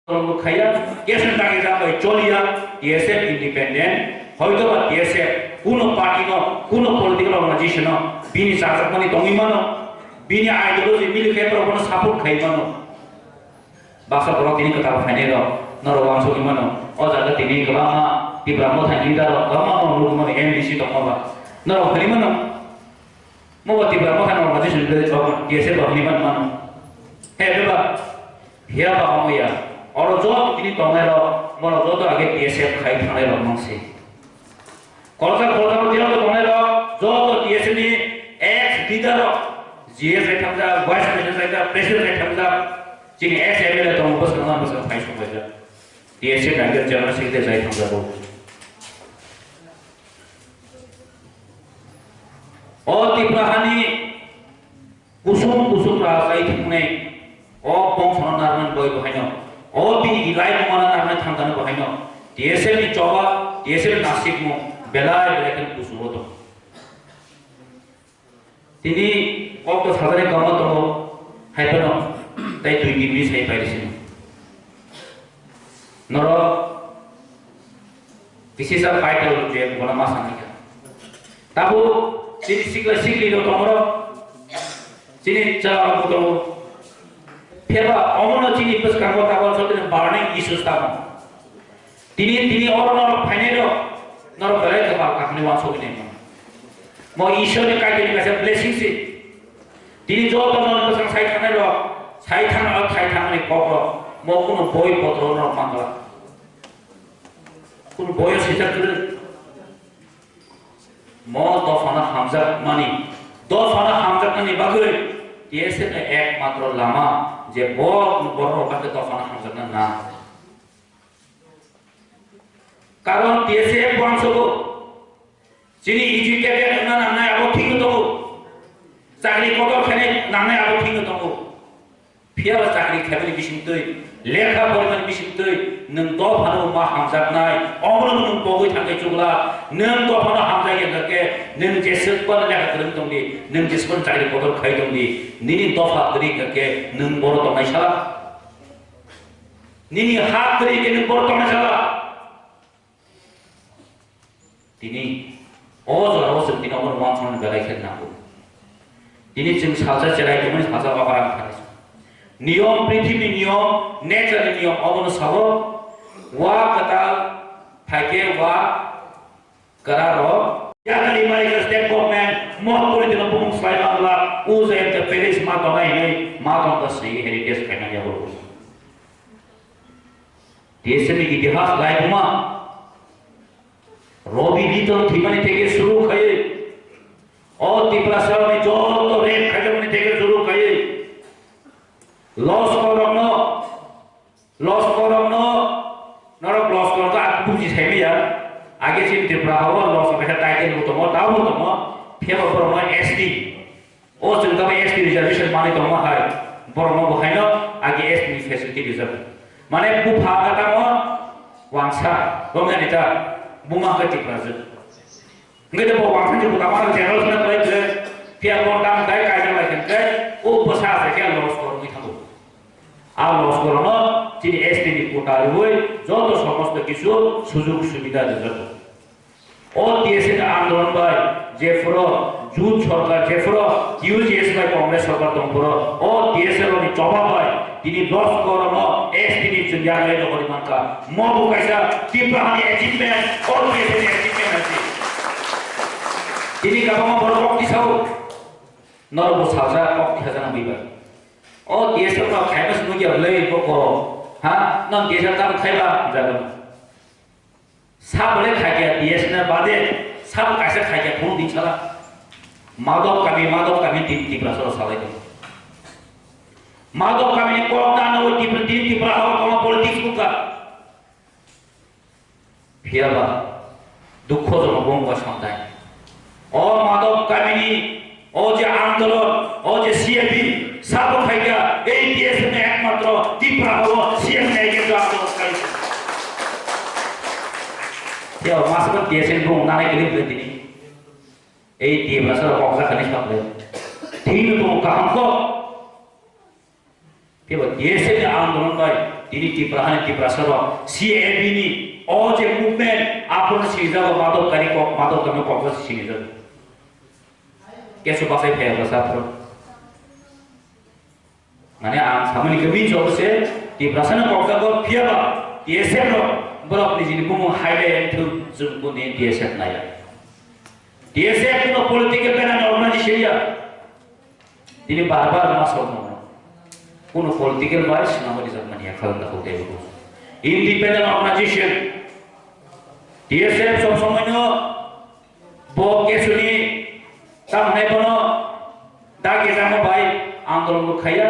খাইয়া কেসের টাকে যাবে চলিয়া টিএসএফ ইন্ডিপেন্ডেন্ট হয়তো বা টিএসএফ কোন পার্টি ন কোন পলিটিক্যাল অর্গানাইজেশন বিনি চাকমানি দঙিমানো বিনি আইডিওলজি মিলিকেটর কোন সাপোর্ট খাইমানো বাসা বড় তিনি কথা ফাইনে র নরওয়াং সগিমানো অজাga তিনি গলামা তিব্রামো থাঙ্গিদার গলামা মুগমানো এমডিসি দমবা নর ফলিমানো মো তিব্রামো থান অর্গানাইজেশন বে টিএসএফ বহিমান মানো হে বেবা হিয়া বা আময়া और जो তিনি তমের মন যত আগে টিএসএফ খাই থানের মাংসে কলকা কলকা দিন তো তমের যত টিএসএফ নি এক্স লিডার জিএস রে থামজা ভাইস প্রেসিডেন্ট রে থামজা যিনি এক্স এমএলএ তো বস না বস খাই সবাই যা টিএসএফ নাগের জেনারেল সেক্রেটারি যাই থামজা বল ও ত্রিপুরাহানি কুসুম কুসুম রাজাই থামনে ও বংশন নারমান বই বহাইনো और भी इलाइ माना नाम थांगानो बहाइनो टीएसएल नि चौबा टीएसएल नासिक मो बेलाय बेलायखन कुसुबो दं तिनि कत साधारे गामा दङ हाइपनो ताइ 2 डिग्री साइ पाइरिसिन नर विशेषा फाइटल जे गना मासानिका ताबो तिनि सिकली दङ तमरो तिनि चाबो दङ फेवा अमनो चिनी पस कागो ताबो सदिन बार्निंग इश्यूज ताबो तिनी और नर फाइनेरो नर गरे तबा काखनि वा सगिने म ईश्वर ने काइले कासे ब्लेसिंग से तिनी जो त नर पस साइ थानेरो साइ थाने कक म कुन बय पत्र न मांगला कुन बय सिजा करे म दफाना हामजा मानी दफाना हामजा नि बागै টিএসএফ একমাত্র লামা যে বড় কাকে দফানা হামজানা না কারণ টিএসএফ বংশগো যিনি এডুকেটেড না না আবো ঠিক তো চাকরি কত খানে না না আবো ঠিক তো ফিয়া চাকরি খাবি বিশিন্তই লেখা পরিমাণ বিশিন্তই নং দফানা মা হামজানাই অমরন নং বগৈ থাকে চুগলা নং দফানা হামজাগে থাকে नों जेसेबां लेखा गोरों दंदि नों जेसेबां चाकरि पत्र खाइ दंदि निनि दफा करि के नों बर' दंनाय साला निनि हात करि के नों बर' दंनाय साला दिनै अजराव जों दिनै अमर मानसन बेलायखेन नांगौ दिनै जों साजा जेरायदोंमोन साजा बाबारा थानाय नियम पृथ्वी नियम नेचारनि नियम अमन साबो वा कथा फाइके वा करारो यानी मारी का स्टेप गवर्नमेंट मोह कोरी दिन बुम स्लाइड आला उजे ते पेरिस मा दनाय नै मा दन का सही हेरिटेज खाना या बोल देश में इतिहास लाइमा रोबी नीतो थिमानी থেকে শুরু খায়ে और त्रिपुरा शहर में जो तो रेप खजमनी থেকে শুরু খায়ে লস করনো নরক লস করতে বুঝি ছাইবিয়া आगे से त्रिपुरा हो लॉस में टाइटल हो तो म ताबो तो म फेवर पर म एसटी ओ जों तब एसटी रिजर्वेशन माने तो म हाय बर म बहायनो आगे एसटी फैसिलिटी रिजर्व माने बुफा गाता म वांसा गमनानि ता बुमा का त्रिपुरा जो ngede bo wangsan ju ta ma channel na play play fair कोन दाम गाय कायदा लायकेन गाय ओ पसा से के लॉस कर नि थाबो आ लॉस करनो তিনি এসটি কোটার হই যত সমস্ত কিছু সুযোগ সুবিধা দিত ও টিএসএফ আন্দোলন বাই জেফরো জুট সরকার জেফরো ইউজিএস বাই কংগ্রেস সরকার তংপুর ও টিএসএফ নি জবাব বাই তিনি 10 করোনা এসটি নি জুনিয়ালে নকরি মানকা মবু কাইসা ত্রিপুরানি অ্যাচিভমেন্ট ও টিএসএফ অ্যাচিভমেন্ট আছে তিনি গাবমা বড় বক্তি সাউ নরব সাজা বক্তি হাজানা বিবা ও টিএসএফ কা খাইমাস মুগি লই বকো हाँ नॉन देशा तब खाइबा जागो सब बोले खाइ के देश ने बादे सब कैसे खाइ के फोन दी चला माधव कमी टिप्रा सरो साले दे माधव कमी को दान वो टिप्रा हो कमा पॉलिटिक्स को फिरला दुख जन बंग संताय ओ माधव कमी ओ जे आंदोलन ओ जे सीएपी सब खाइ के এই দেশ में একমাত্র ত্রিপুরা হলো সিএম নেগে তো আন্দোলন করে ইয়া মাসব দেশের বং নারে গলি বলি এই ত্রিপুরা সর বংশা খালি সবলে ঠিক তো কাম কো কেবল দেশের আন্দোলন হয় ini Tifra Sarok CAB ni all je movement apun sijak matok kami kok sini je kesu pasai phe basapro mane am samani kami job se Tifra sana kok ko phiaba TSF ro borok ni jini kumu highlight tu jumku ni TSF na ya TSF no political organization ya ini barbar masuk কোনো political বাইস নামে Germany খেলাধুলা করতে হবে independent organisation TSF সব সময় বকে শুনি সামনে কোনো দাগে জামা ভাই আন্দোলন খাইয়া